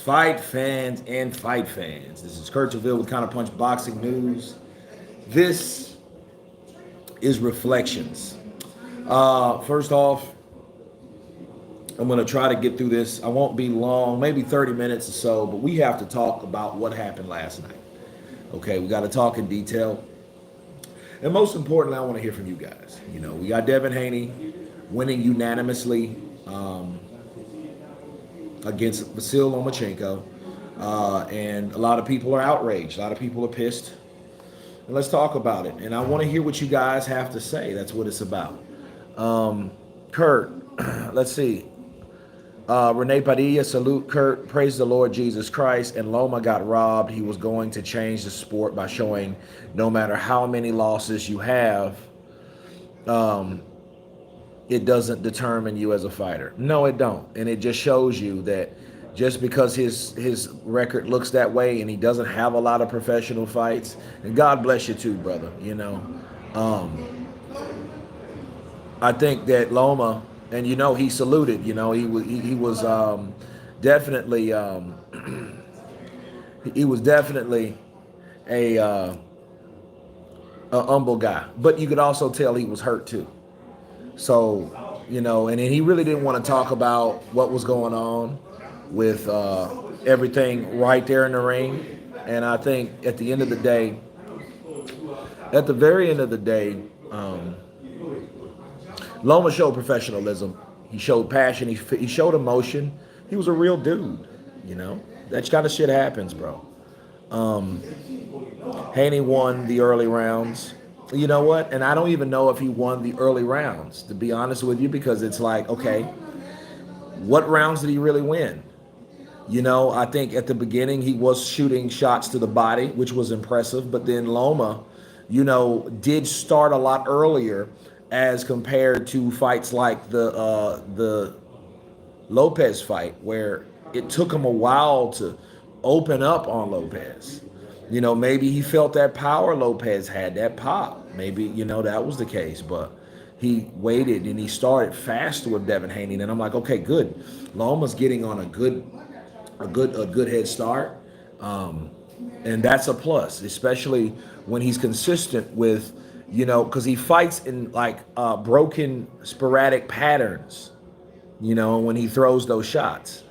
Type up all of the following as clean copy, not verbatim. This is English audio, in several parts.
fight fans and fight fans. This is Kurt Seville with Counterpunch Boxing News. This is Reflections. First off, I'm going to try to get through this. I won't be long, maybe 30 minutes or so, but we have to talk about what happened last night. Okay, we got to talk in detail. And most importantly, I want to hear from you guys. You know, we got Devin Haney winning unanimously against Vasily Lomachenko. And a lot of people are outraged. A lot of people are pissed. And let's talk about it. And I want to hear what you guys have to say. That's what it's about. Kurt, let's see. Renee Padilla, salute Kurt, praise the Lord Jesus Christ. And Loma got robbed. He was going to change the sport by showing no matter how many losses you have, it doesn't determine you as a fighter. No, it don't. And it just shows you that just because his record looks that way and he doesn't have a lot of professional fights, and God bless you too, brother, you know. I think that Loma, and you know, he saluted, you know, he was definitely he was definitely a humble guy, but you could also tell he was hurt too. So, you know, and he really didn't want to talk about what was going on with everything right there in the ring. And I think at the end of the day, at the very end of the day, Loma showed professionalism. He showed passion. He showed emotion. He was a real dude, you know. That kind of shit happens, bro. Haney won the early rounds. You know what? And I don't even know if he won the early rounds, to be honest with you, because it's like, okay, what rounds did he really win? You know, I think at the beginning he was shooting shots to the body, which was impressive. But then Loma, you know, did start a lot earlier as compared to fights like the Lopez fight, where it took him a while to open up on Lopez. You know, maybe he felt that power Lopez had, that pop. Maybe, you know, that was the case. But he waited and he started faster with Devin Haney. And I'm like, okay, good. Loma's getting on a good head start. And that's a plus, especially when he's consistent with, you know, because he fights in like broken, sporadic patterns, you know, when he throws those shots.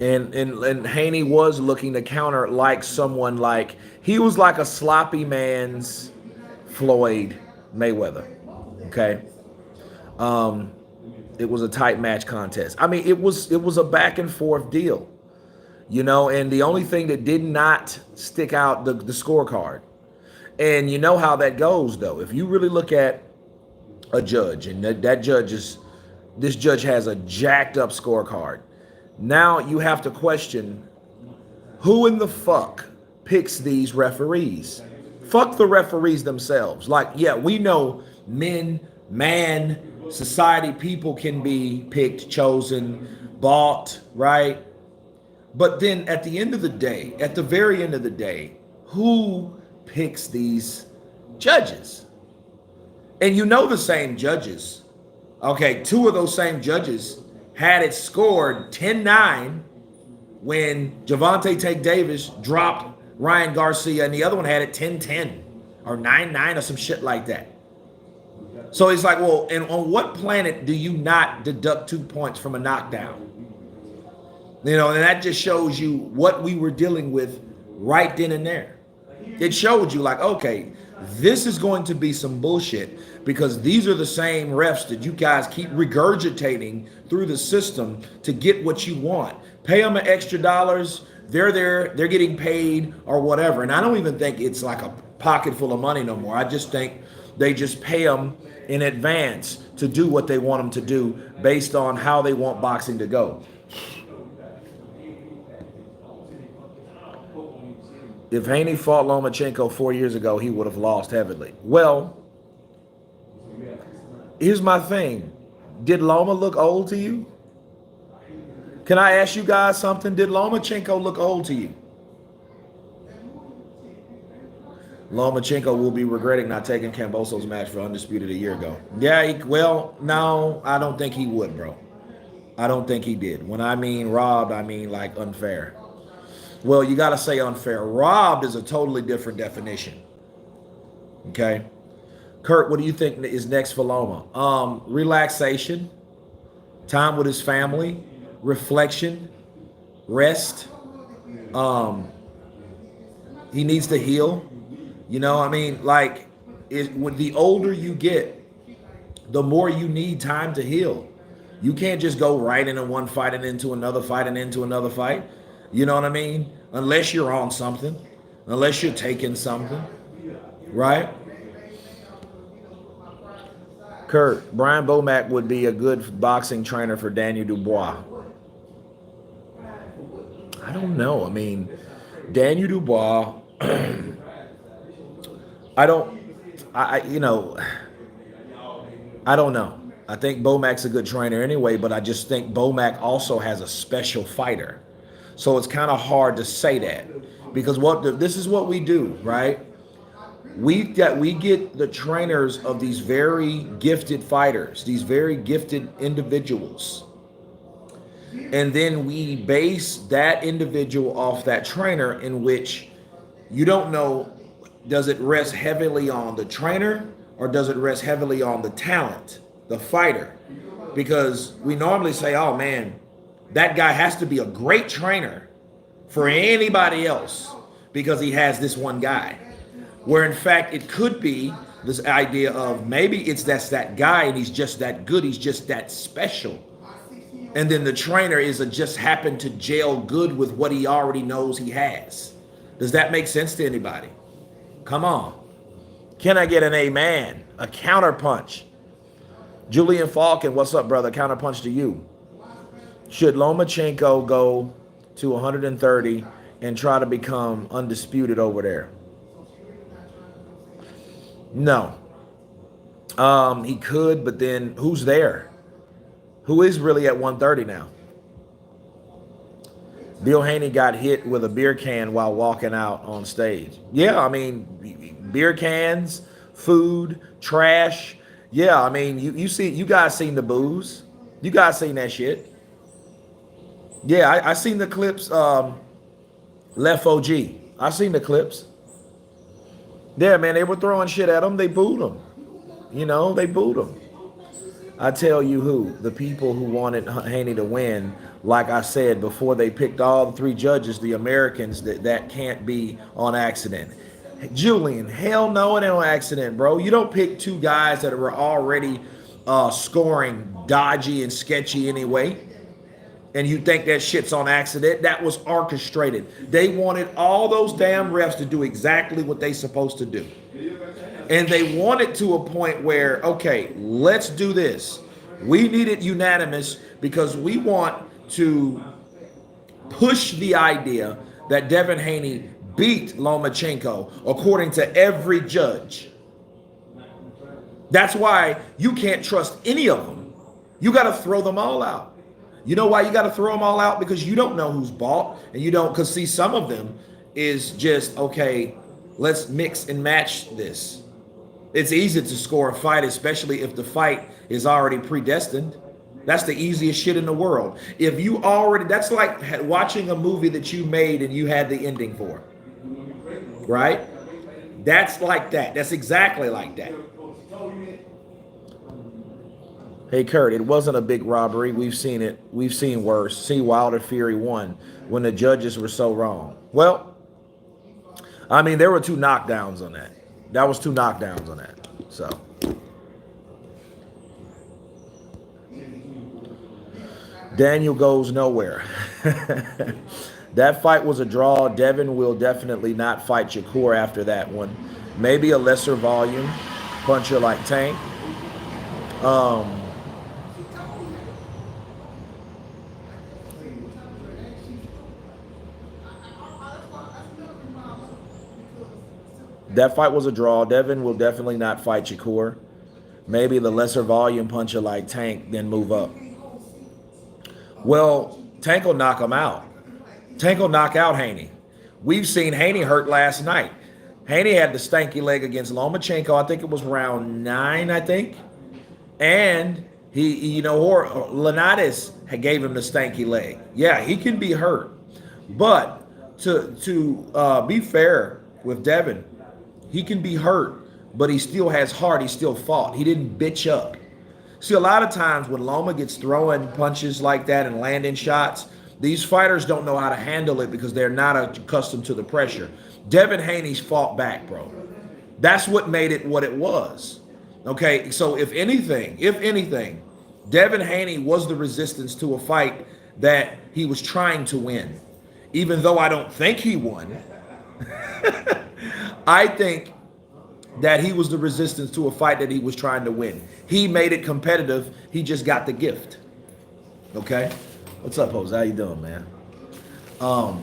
And Haney was looking to counter like someone like, he was like a sloppy man's Floyd Mayweather, okay? It was a tight match contest. I mean, it was a back and forth deal, you know, and the only thing that did not stick out, the scorecard. And you know how that goes, though. If you really look at a judge, and this judge has a jacked up scorecard. Now you have to question, who in the fuck picks these referees? Fuck the referees themselves. Like, yeah, we know society, people can be picked, chosen, bought, right? But then at the end of the day, at the very end of the day, who picks these judges? And you know the same judges. Okay, two of those same judges had it scored 10-9 when Gervonta Tank Davis dropped Ryan Garcia, and the other one had it 10-10 or 9-9 or some shit like that. So it's like, well, and on what planet do you not deduct 2 points from a knockdown? You know, and that just shows you what we were dealing with right then and there. It showed you like, okay, this is going to be some bullshit, because these are the same refs that you guys keep regurgitating through the system to get what you want. Pay them an extra dollars. They're there. They're getting paid or whatever. And I don't even think it's like a pocket full of money no more. I just think they just pay them in advance to do what they want them to do based on how they want boxing to go. If Haney fought Lomachenko 4 years ago, he would have lost heavily. Well, here's my thing. Did Loma look old to you? Can I ask you guys something? Did Lomachenko look old to you? Lomachenko will be regretting not taking Kambosos match for Undisputed a year ago. Yeah, well, no, I don't think he would, bro. I don't think he did. When I mean robbed, I mean like unfair. Well, you got to say unfair. Robbed is a totally different definition. Okay. Kurt, what do you think is next for Loma? Relaxation, time with his family, reflection, rest. Um, he needs to heal. You know, I mean, like, when the older you get, the more you need time to heal. You can't just go right into one fight and into another fight and into another fight. You know what I mean? Unless you're on something, unless you're taking something, right? Kurt, Brian Bomack would be a good boxing trainer for Daniel Dubois. I don't know. I mean, Daniel Dubois, I don't, you know, I don't know. I think Bomack's a good trainer anyway, but I just think Bomack also has a special fighter. So it's kind of hard to say that because this is what we do, right? We get the trainers of these very gifted fighters, these very gifted individuals. And then we base that individual off that trainer, in which you don't know, does it rest heavily on the trainer or does it rest heavily on the talent, the fighter? Because we normally say, oh man, that guy has to be a great trainer for anybody else because he has this one guy. Where in fact, it could be this idea of maybe it's that guy and he's just that good, he's just that special. And then the trainer just happened to gel good with what he already knows he has. Does that make sense to anybody? Come on. Can I get an amen? A counterpunch. Julian Falcon, what's up, brother? Counterpunch to you. Should Lomachenko go to 130 and try to become undisputed over there? No. He could, but then who's there? Who is really at 130 now? Bill Haney got hit with a beer can while walking out on stage. Yeah, I mean, beer cans, food, trash. Yeah, I mean, you guys seen the booze. You guys seen that shit. Yeah, I seen the clips, Left OG. I seen the clips. Yeah, man, they were throwing shit at him. They booed him. You know, they booed him. I tell you who, the people who wanted Haney to win, like I said, before they picked all the three judges, the Americans, that can't be on accident. Julian, hell no, it ain't on accident, bro. You don't pick two guys that were already scoring dodgy and sketchy anyway, and you think that shit's on accident. That was orchestrated. They wanted all those damn refs to do exactly what they supposed to do. And they wanted to a point where, okay, let's do this. We need it unanimous because we want to push the idea that Devin Haney beat Lomachenko according to every judge. That's why you can't trust any of them. You got to throw them all out. You know why you got to throw them all out? Because you don't know who's bought, and you don't, because see, some of them is just, okay, let's mix and match this. It's easy to score a fight, especially if the fight is already predestined. That's the easiest shit in the world. If you already, that's like watching a movie that you made and you had the ending for, right? That's like that. That's exactly like that. Hey, Kurt, it wasn't a big robbery. We've seen it. We've seen worse. See Wilder Fury 1 when the judges were so wrong. Well, I mean, there were two knockdowns on that. That was two knockdowns on that. So. Daniel goes nowhere. That fight was a draw. Devin will definitely not fight Shakur after that one. Maybe a lesser volume puncher like Tank. That fight was a draw. Devin will definitely not fight Shakur. Maybe the lesser volume puncher like Tank, then move up. Well, Tank will knock him out. Tank will knock out Haney. We've seen Haney hurt last night. Haney had the stanky leg against Lomachenko. I think it was round 9, I think. And Or Leonidas had gave him the stanky leg. Yeah, he can be hurt, but to be fair with Devin, he can be hurt, but he still has heart. He still fought. He didn't bitch up. See, a lot of times when Loma gets throwing punches like that and landing shots, these fighters don't know how to handle it because they're not accustomed to the pressure. Devin Haney's fought back, bro. That's what made it what it was. Okay, so if anything, Devin Haney was the resistance to a fight that he was trying to win. Even though I don't think he won, I think that he was the resistance to a fight that he was trying to win. He made it competitive. He just got the gift. Okay? What's up, Jose? How you doing, man? Um,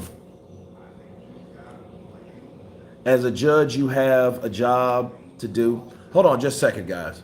as a judge, you have a job to do. Hold on just a second, guys.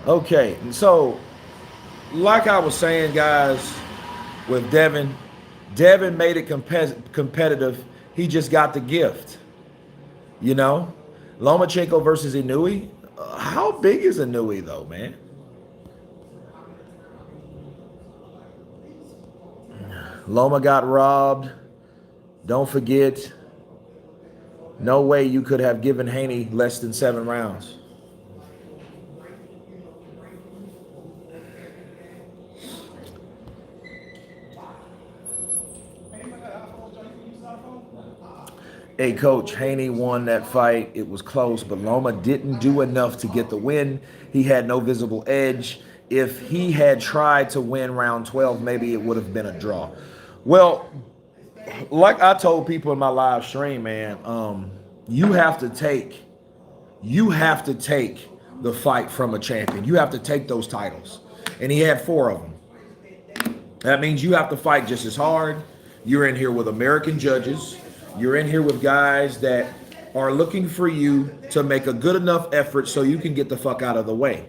Okay, so like I was saying, guys, with Devin, Devin made it competitive. He just got the gift, you know. Lomachenko versus Inui. How big is Inui though, man? Loma got robbed. Don't forget, no way you could have given Haney less than 7 rounds. Hey, Coach, Haney won that fight. It was close, but Loma didn't do enough to get the win. He had no visible edge. If he had tried to win round 12, maybe it would have been a draw. Well, like I told people in my live stream, man, you have to take you have to take the fight from a champion. You have to take those titles. And he had 4 of them. That means you have to fight just as hard. You're in here with American judges. You're in here with guys that are looking for you to make a good enough effort so you can get the fuck out of the way.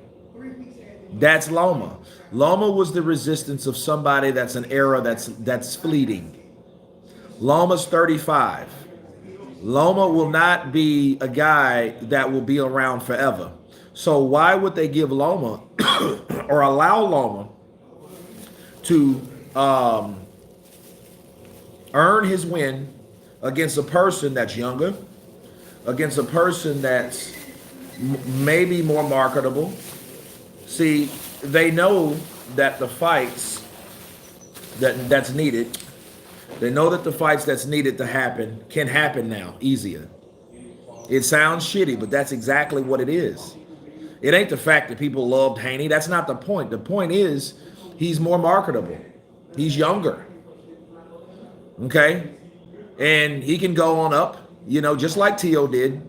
That's Loma. Loma was the resistance of somebody that's an era that's fleeting. Loma's 35. Loma will not be a guy that will be around forever. So why would they give Loma or allow Loma to earn his win against a person that's younger, against a person that's maybe more marketable? See, they know that the fights that's needed, they know that the fights that's needed to happen can happen now easier. It sounds shitty, but that's exactly what it is. It ain't the fact that people loved Haney. That's not the point. The point is he's more marketable. He's younger. Okay? And he can go on up, you know, just like T.O. did.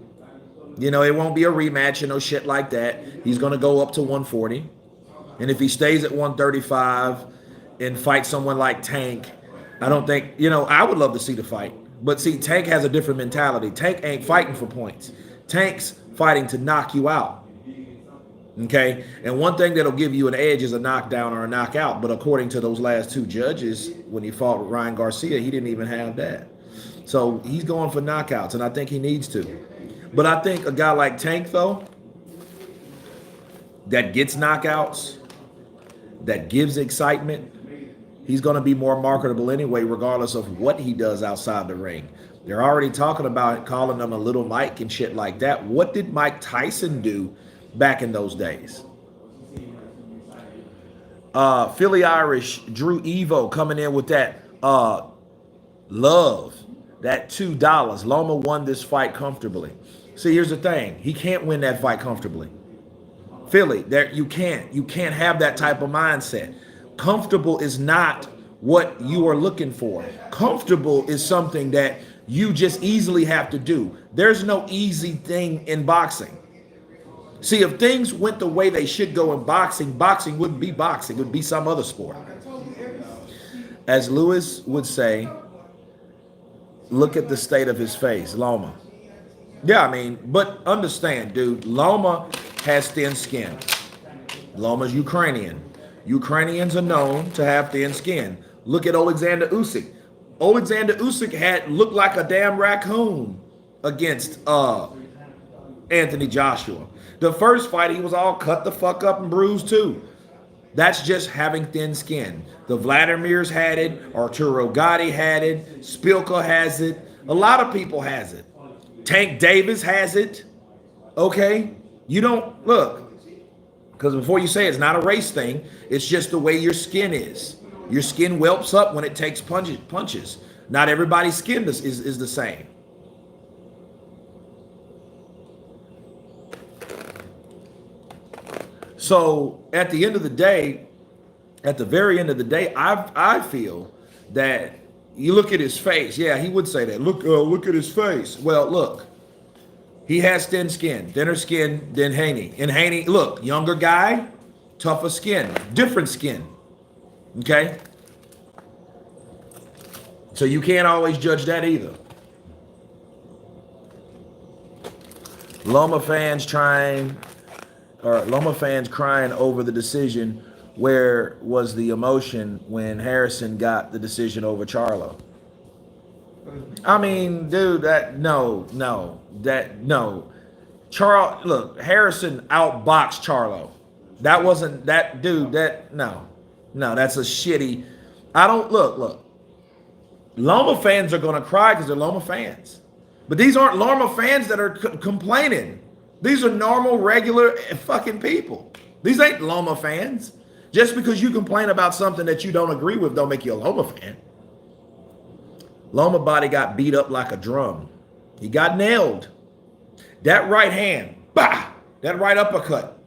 You know, it won't be a rematch and no shit like that. He's going to go up to 140. And if he stays at 135 and fights someone like Tank, I don't think, you know, I would love to see the fight. But see, Tank has a different mentality. Tank ain't fighting for points. Tank's fighting to knock you out. Okay? And one thing that'll give you an edge is a knockdown or a knockout. But according to those last two judges, when he fought with Ryan Garcia, he didn't even have that. So he's going for knockouts, and I think he needs to. But I think a guy like Tank, though, that gets knockouts, that gives excitement, he's going to be more marketable anyway, regardless of what he does outside the ring. They're already talking about calling him a little Mike and shit like that. What did Mike Tyson do back in those days? Philly Irish, Drew Evo coming in with that love, that $2. Loma won this fight comfortably. See, here's the thing. He can't win that fight comfortably. Philly, there you can't have that type of mindset. Comfortable is not what you are looking for. Comfortable is something that you just easily have to do. There's no easy thing in boxing. See, if things went the way they should go in boxing, boxing wouldn't be boxing. It would be some other sport. As Lewis would say, look at the state of his face, Loma. Yeah, I mean, but understand, dude, Loma has thin skin. Loma's Ukrainian. Ukrainians are known to have thin skin. Look at Alexander Usyk. Alexander Usyk looked like a damn raccoon against Anthony Joshua. The first fight, he was all cut the fuck up and bruised too. That's just having thin skin. The Vladimirs had it. Arturo Gatti had it. Spilka has it. A lot of people has it. Tank Davis has it. Okay? You don't, look, because before you say it's not a race thing, it's just the way your skin is. Your skin whelps up when it takes punches. Not everybody's skin is the same. So at the end of the day, at the very end of the day, I feel that you look at his face. Yeah, he would say that. Look at his face. Well, look, he has thin skin, thinner skin than Haney. And Haney, look, younger guy, tougher skin, different skin. Okay? So you can't always judge that either. Loma fans crying over the decision. Where was the emotion when Harrison got the decision over Charlo? I mean, dude, no. Look, Harrison outboxed Charlo. That wasn't that dude. No, that's a shitty. Look. Loma fans are gonna cry because they're Loma fans, but these aren't Loma fans that are complaining. These are normal, regular fucking people. These ain't Loma fans. Just because you complain about something that you don't agree with don't make you a Loma fan. Loma body got beat up like a drum. He got nailed. That right hand, bah! That right uppercut.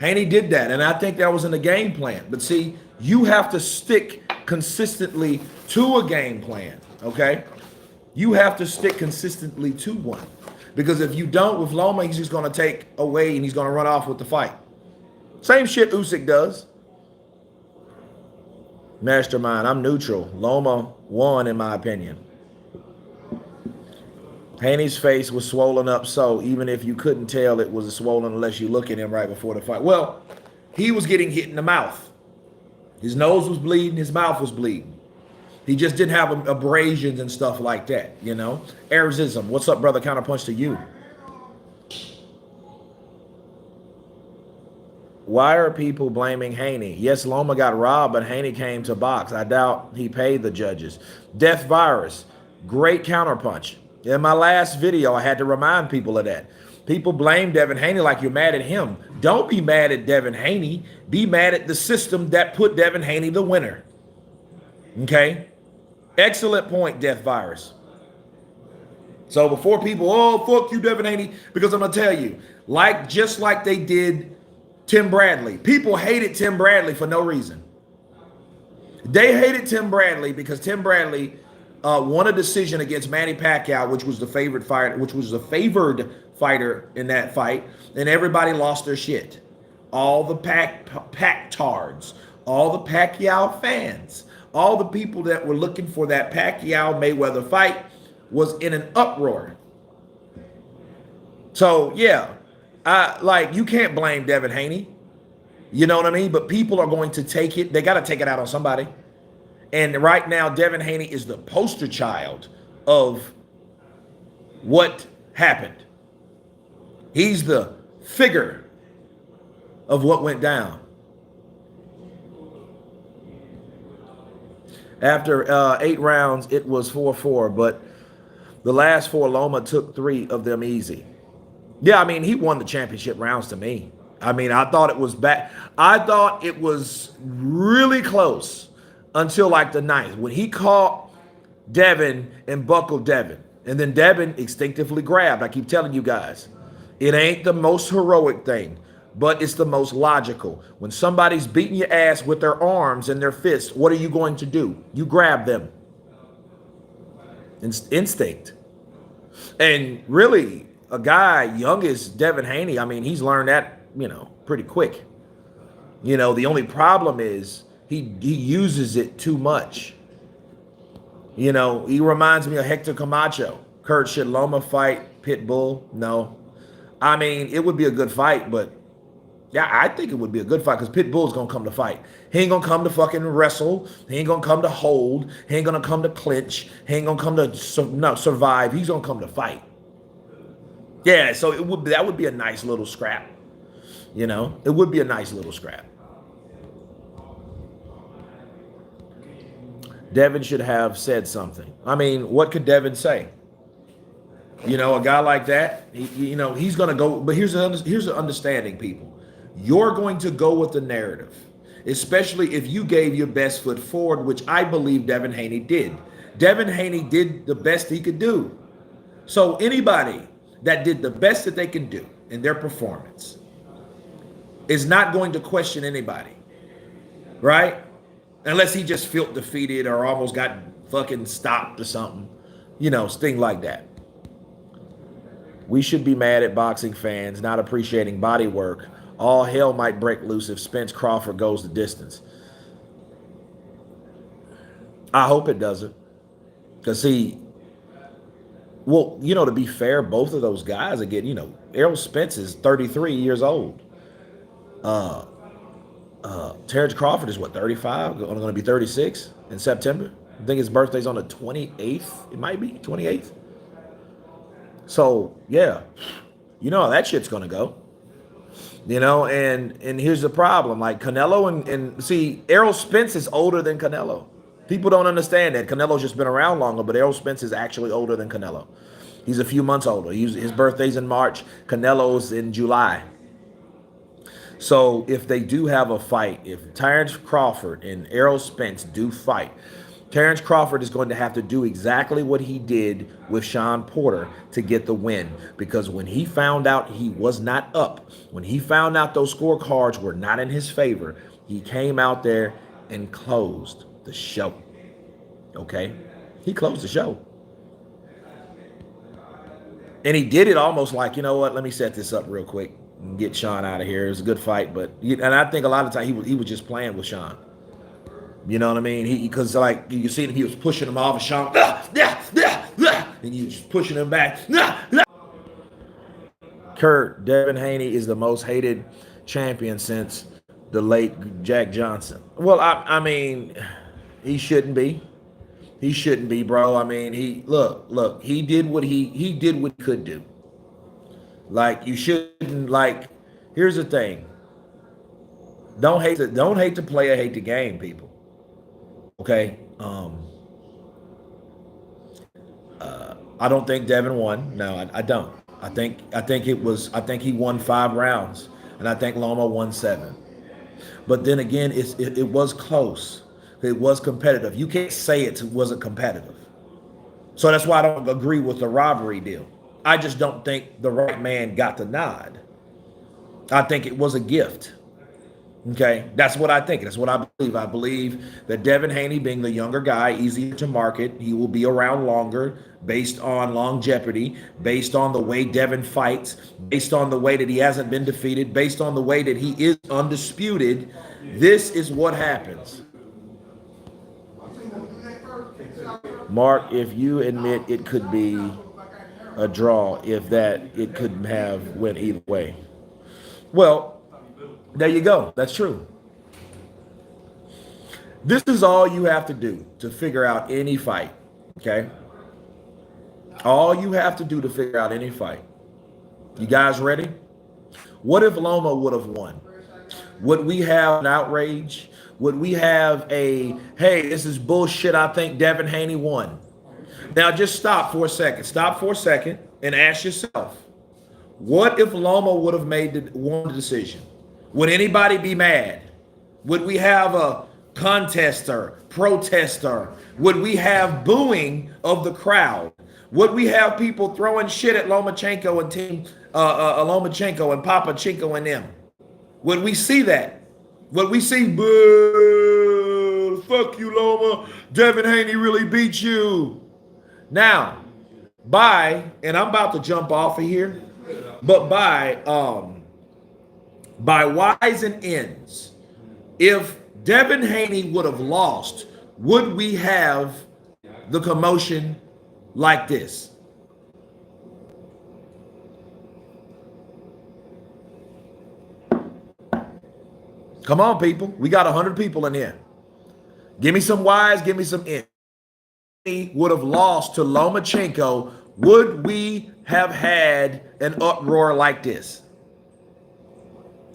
Haney did that, and I think that was in the game plan. But see, you have to stick consistently to a game plan, okay? You have to stick consistently to one. Because if you don't with Loma, he's just going to take away and he's going to run off with the fight. Same shit Usyk does. Mastermind, I'm neutral. Loma won, in my opinion. Haney's face was swollen up, so even if you couldn't tell it was swollen unless you look at him right before the fight. Well, he was getting hit in the mouth. His nose was bleeding. His mouth was bleeding. He just didn't have abrasions and stuff like that, you know. Arizism. What's up, brother? Counterpunch to you. Why are people blaming Haney? Yes, Loma got robbed, but Haney came to box. I doubt he paid the judges. Death Virus. Great counterpunch. In my last video, I had to remind people of that. People blame Devin Haney like you're mad at him. Don't be mad at Devin Haney. Be mad at the system that put Devin Haney the winner. Okay? Excellent point, Death Virus. So before people, oh, fuck you, Devin Haney, because I'm going to tell you, just like they did Tim Bradley, people hated Tim Bradley for no reason. They hated Tim Bradley because Tim Bradley won a decision against Manny Pacquiao, which was the favored fighter in that fight, and everybody lost their shit. All the Pac-tards, all the Pacquiao fans, all the people that were looking for that Pacquiao Mayweather fight was in an uproar. So yeah, you can't blame Devin Haney. You know what I mean? But people are going to take it. They got to take it out on somebody. And right now, Devin Haney is the poster child of what happened. He's the figure of what went down. After 8 rounds, it was 4-4, but the last 4, Loma took 3 of them easy. Yeah, I mean, he won the championship rounds to me. I mean, I thought it was bad. I thought it was really close until like the 9th when he caught Devin and buckled Devin. And then Devin instinctively grabbed. I keep telling you guys, it ain't the most heroic thing, but it's the most logical. When somebody's beating your ass with their arms and their fists, what are you going to do? You grab them. Instinct. And really, a guy young as Devin Haney, I mean, he's learned that, pretty quick. The only problem is he uses it too much. He reminds me of Hector Camacho. Kurt, should Loma fight Pitbull? No. I mean, it would be a good fight, but yeah, I think it would be a good fight because Pitbull's going to come to fight. He ain't going to come to fucking wrestle. He ain't going to come to hold. He ain't going to come to clinch. He ain't going to come to survive. He's going to come to fight. Yeah, so that would be a nice little scrap. It would be a nice little scrap. Devin should have said something. I mean, what could Devin say? A guy like that, he's going to go. But here's the understanding, people. You're going to go with the narrative, especially if you gave your best foot forward, which I believe Devin Haney did. Devin Haney did the best he could do. So anybody that did the best that they can do in their performance is not going to question anybody, right? Unless he just felt defeated or almost got fucking stopped or something, thing like that. We should be mad at boxing fans not appreciating body work. All hell might break loose if Spence Crawford goes the distance. I hope it doesn't. Because to be fair, both of those guys are getting, Errol Spence is 33 years old. Terrence Crawford is 35? Going to be 36 in September. I think his birthday's on the 28th. It might be 28th. So yeah, how that shit's going to go. And here's the problem. Like Canelo and see, Errol Spence is older than Canelo. People don't understand that. Canelo's just been around longer, but Errol Spence is actually older than Canelo. He's a few months older. His birthday's in March. Canelo's in July. So if they do have a fight, if Terrence Crawford and Errol Spence do fight, Terrence Crawford is going to have to do exactly what he did with Sean Porter to get the win. Because when he found out he was not up, when he found out those scorecards were not in his favor, he came out there and closed the show. Okay? He closed the show. And he did it almost like, let me set this up real quick and get Sean out of here. It was a good fight, and I think a lot of the time he was just playing with Sean. You know what I mean? Because like you see he was pushing him off, and Sean, and you just pushing him back. Kurt, Devin Haney is the most hated champion since the late Jack Johnson. Well, I mean, he shouldn't be. He shouldn't be, bro. I mean, he did what he did what he could do. Like you shouldn't here's the thing. Don't hate the player, hate the game, people. Okay. I don't think Devin won. No, I don't. I think he won 5 rounds, and I think Loma won 7. But then again, it was close. It was competitive. You can't say it wasn't competitive. So that's why I don't agree with the robbery deal. I just don't think the right man got the nod. I think it was a gift. Okay, that's what I think. That's what I believe. I believe that Devin Haney, being the younger guy, easier to market, he will be around longer based on longevity, based on the way Devin fights, based on the way that he hasn't been defeated, based on the way that he is undisputed. This is what happens. Mark, if you admit it could be a draw, if that it could have went either way. Well, there you go. That's true. This is all you have to do to figure out any fight. Okay? All you have to do to figure out any fight. You guys ready? What if Loma would have won? Would we have an outrage? Would we have a, hey, this is bullshit, I think Devin Haney won? Now just stop for a second. Stop for a second and ask yourself, what if Loma would have won the decision? Would anybody be mad? Would we have a contester, protester? Would we have booing of the crowd? Would we have people throwing shit at Lomachenko and team Lomachenko and Papa Chinko and them? Would we see that? Would we see, boo, fuck you, Loma, Devin Haney really beat you? Now, and I'm about to jump off of here, but by whys and ends, if Devin Haney would have lost, would we have the commotion like this? Come on, people. We got 100 people in here. Give me some whys, give me some ends. Would have lost to Lomachenko, would we have had an uproar like this?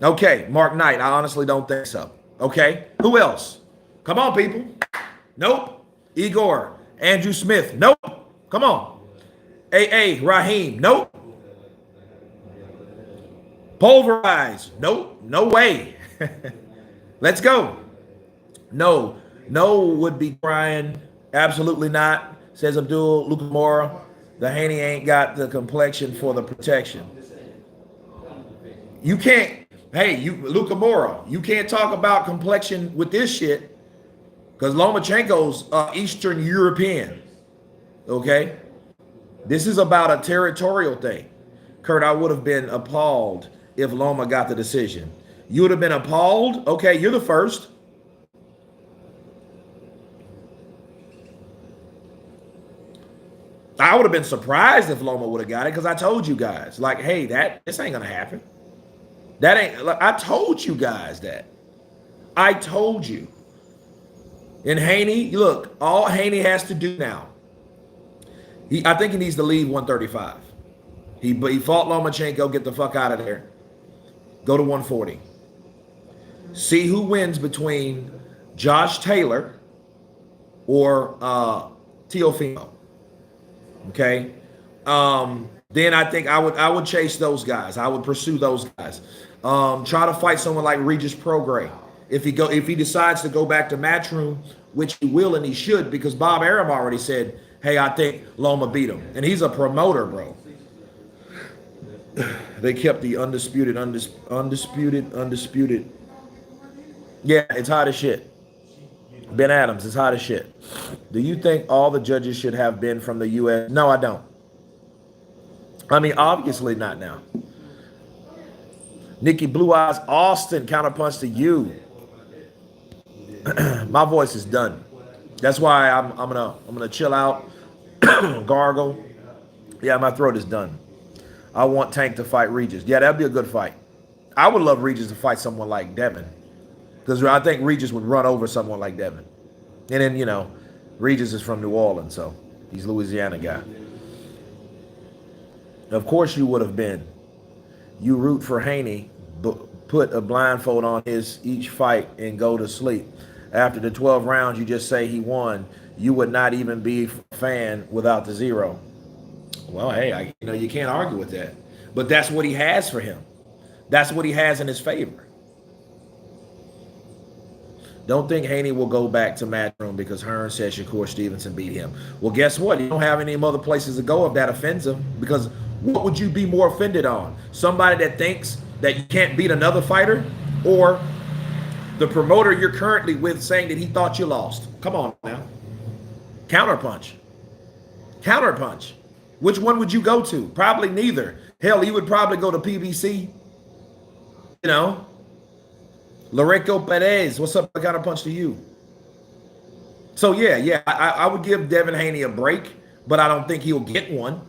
Okay, Mark Knight, I honestly don't think so. Okay, who else? Come on, people. Nope. Igor, Andrew Smith, nope. Come on. AA, Raheem, nope. Pulverized, nope, no way. Let's go. No would be crying. Absolutely not, says Abdul Lukamora. The Haney ain't got the complexion for the protection. You can't, Lukamora, you can't talk about complexion with this shit because Lomachenko's Eastern European. Okay? This is about a territorial thing. Kurt, I would have been appalled if Loma got the decision. You would have been appalled? Okay, you're the first. I would have been surprised if Loma would have got it because I told you guys, like, hey, this ain't gonna happen. That ain't. Like, I told you guys that. I told you. And Haney, look, all Haney has to do now. I think he needs to leave 135. He fought Lomachenko, get the fuck out of there. Go to 140. See who wins between Josh Taylor or Teofimo. Okay. Then I think I would chase those guys. I would pursue those guys. Try to fight someone like Regis Prograis. If he decides to go back to Matchroom, which he will and he should, because Bob Arum already said, hey, I think Loma beat him. And he's a promoter, bro. They kept the undisputed. Yeah, it's hot as shit. Ben Adams is hot as shit. Do you think all the judges should have been from the U.S.? No, I don't. I mean, obviously not now. Nikki Blue Eyes Austin, counterpunch to you. My voice is done. That's why I'm gonna chill out, gargle. Yeah, my throat is done. I want Tank to fight Regis. Yeah, that'd be a good fight. I would love Regis to fight someone like Devin, because I think Regis would run over someone like Devin. And then, Regis is from New Orleans, so he's a Louisiana guy. Of course you would have been. You root for Haney, but put a blindfold on each fight and go to sleep. After the 12 rounds, you just say he won. You would not even be a fan without the zero. Well, hey, you can't argue with that. But that's what he has for him. That's what he has in his favor. Don't think Haney will go back to Matchroom because Hearn said Shakur Stevenson beat him. Well, guess what? You don't have any other places to go if that offends him, because what would you be more offended on? Somebody that thinks that you can't beat another fighter, or the promoter you're currently with saying that he thought you lost? Come on now. Counterpunch. Counterpunch. Which one would you go to? Probably neither. Hell, you would probably go to PBC. You know, Lorenzo Perez, what's up? Counterpunch to you. So yeah, I would give Devin Haney a break, but I don't think he'll get one.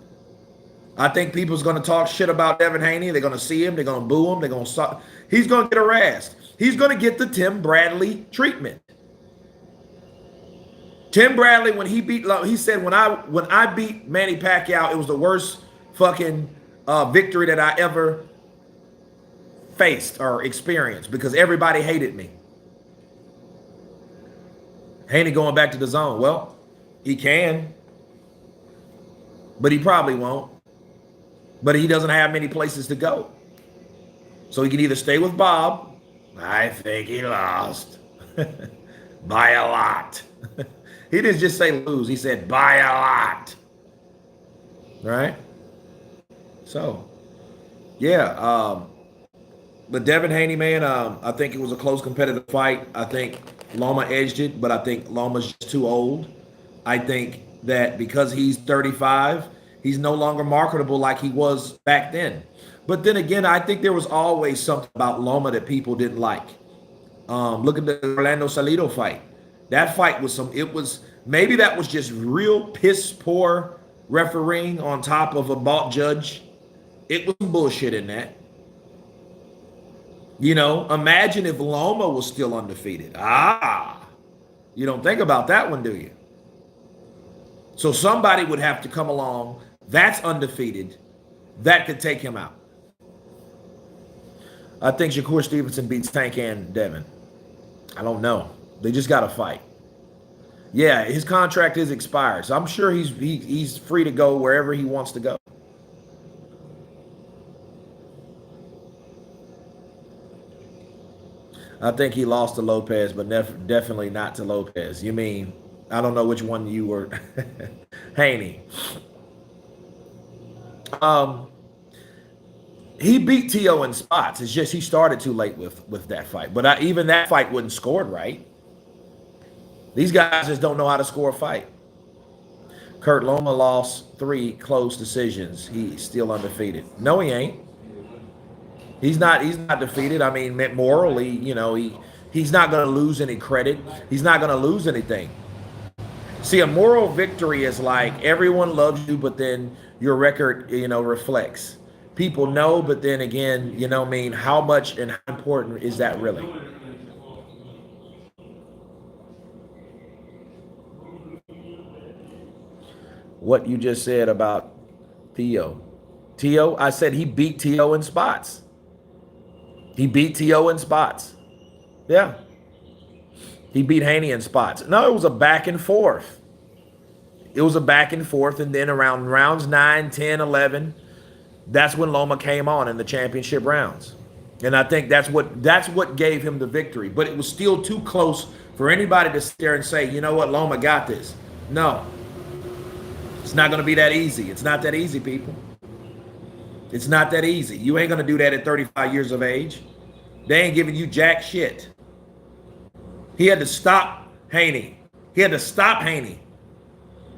I think people's going to talk shit about Devin Haney. They're going to see him. They're going to boo him. They're going to suck. He's going to get harassed. He's going to get the Tim Bradley treatment. Tim Bradley, when he said, when I beat Manny Pacquiao, it was the worst fucking victory that I ever faced or experienced because everybody hated me. Haney going back to the zone. Well, he can, but he probably won't. But he doesn't have many places to go. So he can either stay with Bob. I think he lost by a lot. He didn't just say lose. He said by a lot. Right? So, yeah. But Devin Haney, man, I think it was a close competitive fight. I think Loma edged it, but I think Loma's just too old. I think that because he's 35, he's no longer marketable like he was back then. But then again, I think there was always something about Loma that people didn't like. Look at the Orlando Salido fight. That fight was maybe that was just real piss poor refereeing on top of a bought judge. It was some bullshit in that. You know, imagine if Loma was still undefeated. You don't think about that one, do you? So somebody would have to come along that's undefeated that could take him out. I think Shakur Stevenson beats Tank and Devin. I don't know. They just got to fight. Yeah, his contract is expired, so I'm sure he's free to go wherever he wants to go. I think he lost to Lopez, but definitely not to Lopez. You mean, I don't know which one you were. Haney. He beat T.O. in spots. It's just he started too late with that fight. But even that fight wasn't scored right. These guys just don't know how to score a fight. Kurt Loma lost 3 close decisions. He's still undefeated. No, he ain't. He's not defeated. I mean, morally, you know, he's not going to lose any credit. He's not going to lose anything. See, a moral victory is like everyone loves you, but then your record, you know, reflects. People know, but then again, you know what I mean, how much and how important is that really? What you just said about T.O. T.O., I said he beat T.O. in spots. He beat T.O. in spots. Yeah. He beat Haney in spots. No, it was a back and forth. It was a back and forth, and then around rounds 9, 10, 11, that's when Loma came on in the championship rounds. And I think that's what gave him the victory. But it was still too close for anybody to sit there and say, you know what, Loma got this. No. It's not going to be that easy. It's not that easy, people. It's not that easy. You ain't going to do that at 35 years of age. They ain't giving you jack shit. He had to stop Haney.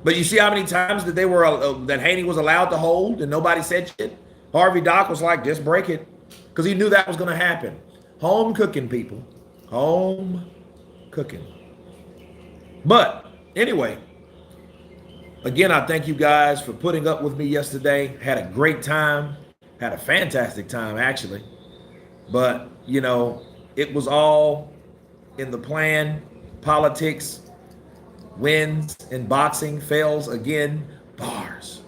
But you see how many times that that Haney was allowed to hold and nobody said shit? Harvey Dock was like, just break it. Because he knew that was going to happen. Home cooking, people. Home cooking. But anyway, again, I thank you guys for putting up with me yesterday. Had a great time. Had a fantastic time, actually. But, you know, it was all in the plan. Politics, wins in boxing, fails again, bars.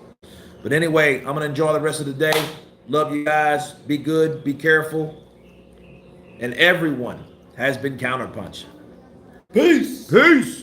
But anyway, I'm going to enjoy the rest of the day. Love you guys. Be good. Be careful. And everyone has been counterpunched. Peace. Peace.